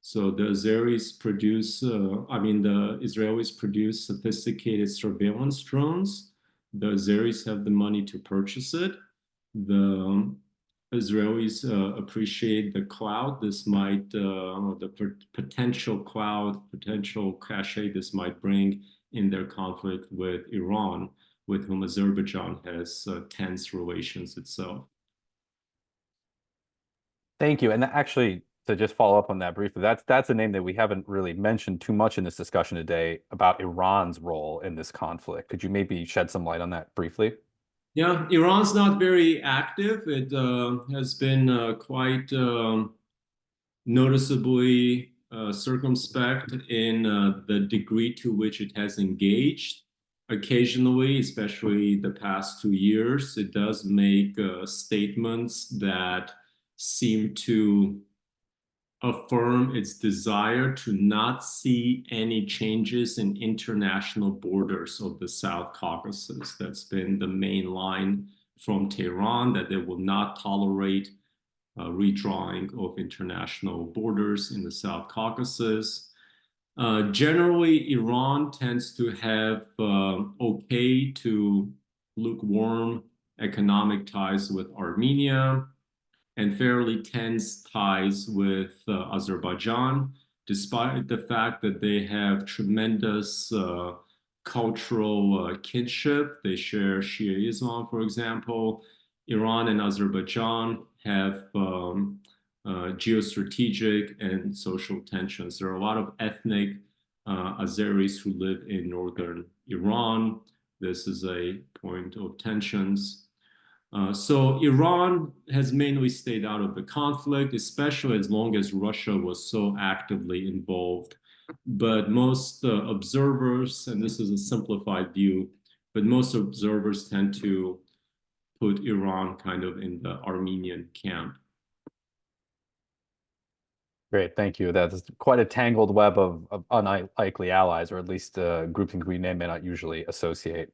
So the Azeris produce, the Israelis produce sophisticated surveillance drones. The Azeris have the money to purchase it. The Israelis appreciate the clout. This might, the potential clout, potential cachet this might bring in their conflict with Iran, with whom Azerbaijan has tense relations itself. Thank you. And actually, to just follow up on that briefly, that's a name that we haven't really mentioned too much in this discussion today about Iran's role in this conflict. Could you maybe shed some light on that briefly? Yeah, Iran's not very active. It has been quite noticeably circumspect in the degree to which it has engaged. Occasionally, especially the past 2 years, it does make statements that seem to affirm its desire to not see any changes in international borders of the South Caucasus. That's been the main line from Tehran, that they will not tolerate redrawing of international borders in the South Caucasus. Generally, Iran tends to have okay to lukewarm economic ties with Armenia and fairly tense ties with Azerbaijan, despite the fact that they have tremendous cultural kinship. They share Shia Islam, for example. Iran and Azerbaijan have geostrategic and social tensions. There are a lot of ethnic Azeris who live in northern Iran. This is a point of tensions. So Iran has mainly stayed out of the conflict, especially as long as Russia was so actively involved. But most observers, and this is a simplified view, but most observers tend to put Iran kind of in the Armenian camp. Great, thank you. That's quite a tangled web of unlikely allies, or at least groupings we may not usually associate.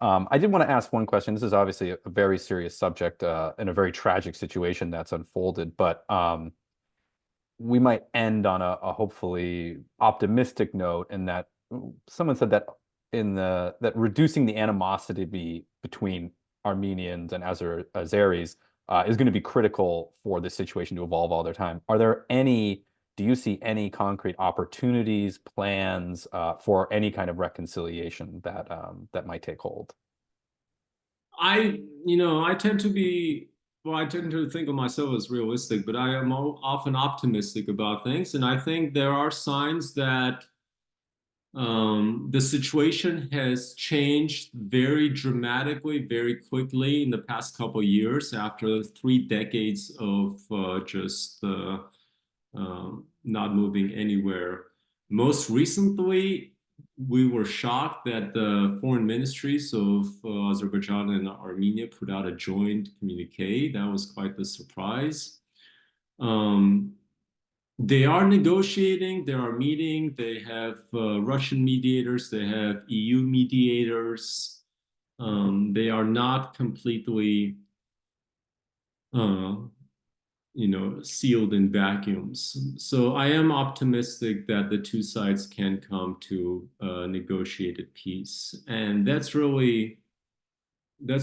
I did want to ask one question. This is obviously a very serious subject and a very tragic situation that's unfolded, but we might end on a hopefully optimistic note in that someone said that that reducing the animosity between Armenians and Azeris is going to be critical for this situation to evolve all the time. Do you see any concrete opportunities, plans for any kind of reconciliation that might take hold? I tend to think of myself as realistic, but I am often optimistic about things. And I think there are signs that the situation has changed very dramatically, very quickly in the past couple of years after 3 decades of just not moving anywhere. Most recently, we were shocked that the foreign ministries of Azerbaijan and Armenia put out a joint communique. That was quite the surprise. They are negotiating, they are meeting, they have Russian mediators, they have EU mediators. They are not completely sealed in vacuums. So I am optimistic that the two sides can come to a negotiated peace. And that's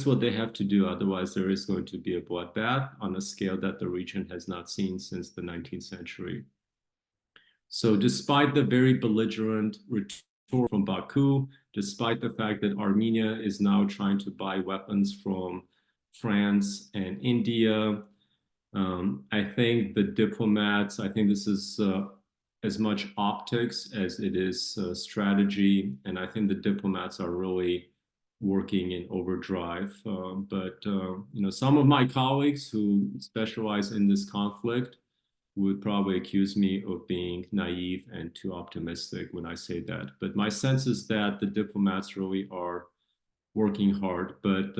what they have to do. Otherwise, there is going to be a bloodbath on a scale that the region has not seen since the 19th century. So despite the very belligerent retort from Baku, despite the fact that Armenia is now trying to buy weapons from France and India, I think the diplomats, I think this is as much optics as it is strategy. And I think the diplomats are really working in overdrive. But some of my colleagues who specialize in this conflict would probably accuse me of being naive and too optimistic when I say that. But my sense is that the diplomats really are working hard. But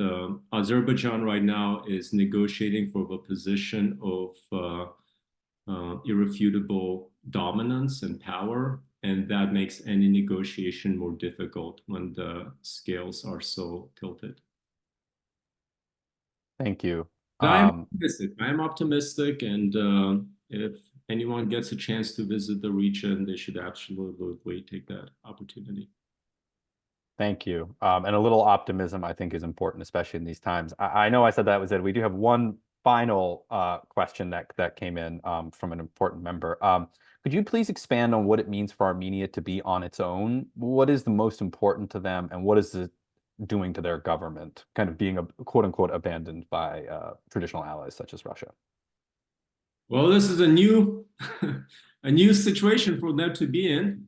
Azerbaijan right now is negotiating for the position of irrefutable dominance and power. And that makes any negotiation more difficult when the scales are so tilted. Thank you. But I am optimistic, and if anyone gets a chance to visit the region, they should absolutely take that opportunity. Thank you. And a little optimism, I think, is important, especially in these times. I know I said that was it. We do have one final question that came in from an important member. Could you please expand on what it means for Armenia to be on its own? What is the most important to them, and what is it doing to their government, kind of being, quote unquote, abandoned by traditional allies such as Russia? Well, this is a new situation for them to be in.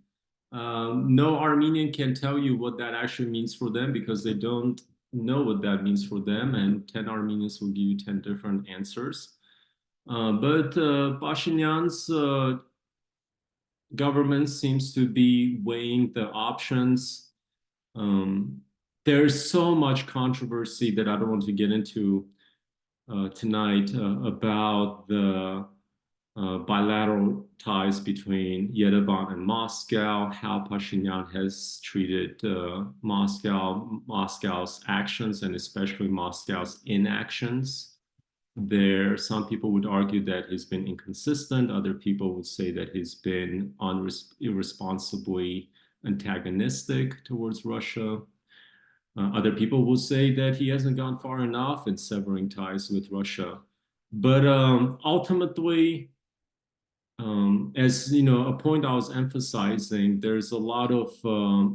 No Armenian can tell you what that actually means for them because they don't know what that means for them, and 10 Armenians will give you 10 different answers. But Pashinyan's government seems to be weighing the options. Um, there's so much controversy that I don't want to get into tonight about the bilateral ties between Yerevan and Moscow, how Pashinyan has treated Moscow's actions, and especially Moscow's inactions. Some people would argue that he's been inconsistent. Other people would say that he's been irresponsibly antagonistic towards Russia. Other people will say that he hasn't gone far enough in severing ties with Russia. But ultimately, as you know, a point I was emphasizing, there's a lot of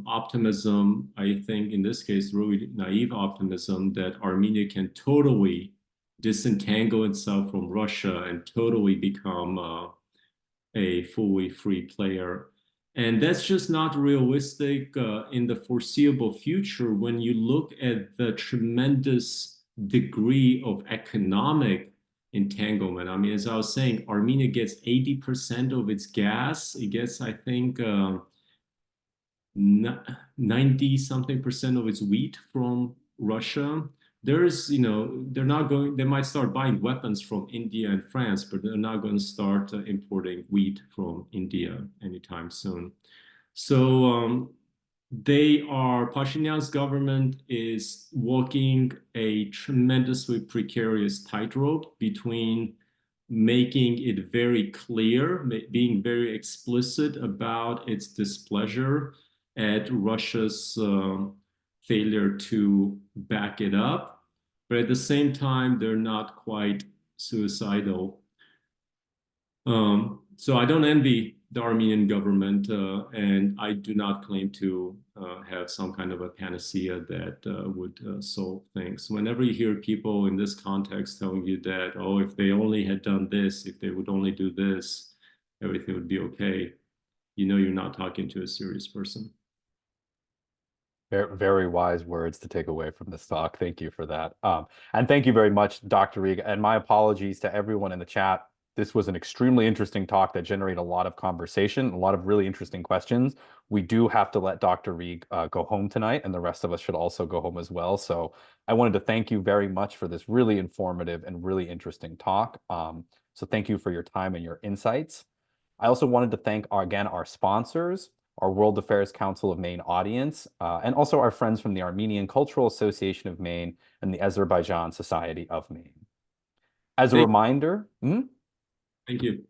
optimism, I think in this case, really naive optimism that Armenia can totally disentangle itself from Russia and totally become a fully free player. And that's just not realistic in the foreseeable future when you look at the tremendous degree of economic entanglement. I mean, as I was saying, Armenia gets 80% of its gas. It gets, I think, 90 something percent of its wheat from Russia. There's, you know, they might start buying weapons from India and France, but they're not going to start importing wheat from India anytime soon. So Pashinyan's government is walking a tremendously precarious tightrope between making it very clear, being very explicit about its displeasure at Russia's failure to back it up. But at the same time, they're not quite suicidal. So I don't envy the Armenian government, and I do not claim to have some kind of a panacea that would solve things. Whenever you hear people in this context telling you that, oh, if they only had done this, if they would only do this, everything would be okay, you know you're not talking to a serious person. Very, very wise words to take away from this talk. Thank you for that. And thank you very much, Dr. Riegg. And my apologies to everyone in the chat. This was an extremely interesting talk that generated a lot of conversation, a lot of really interesting questions. We do have to let Dr. Riegg go home tonight, and the rest of us should also go home as well. So I wanted to thank you very much for this really informative and really interesting talk. So thank you for your time and your insights. I also wanted to thank, again, our sponsors, our World Affairs Council of Maine audience, and also our friends from the Armenian Cultural Association of Maine and the Azerbaijan Society of Maine. As a reminder, Thank you.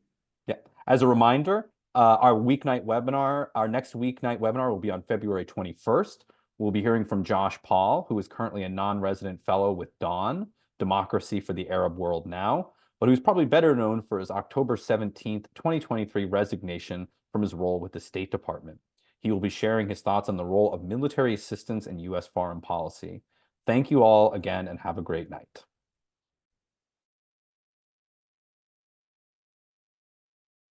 Yeah, as a reminder, our next weeknight webinar will be on February 21st. We'll be hearing from Josh Paul, who is currently a non-resident fellow with DAWN, Democracy for the Arab World Now, but who's probably better known for his October 17th, 2023 resignation from his role with the State Department. He will be sharing his thoughts on the role of military assistance in U.S. foreign policy. Thank you all again and have a great night.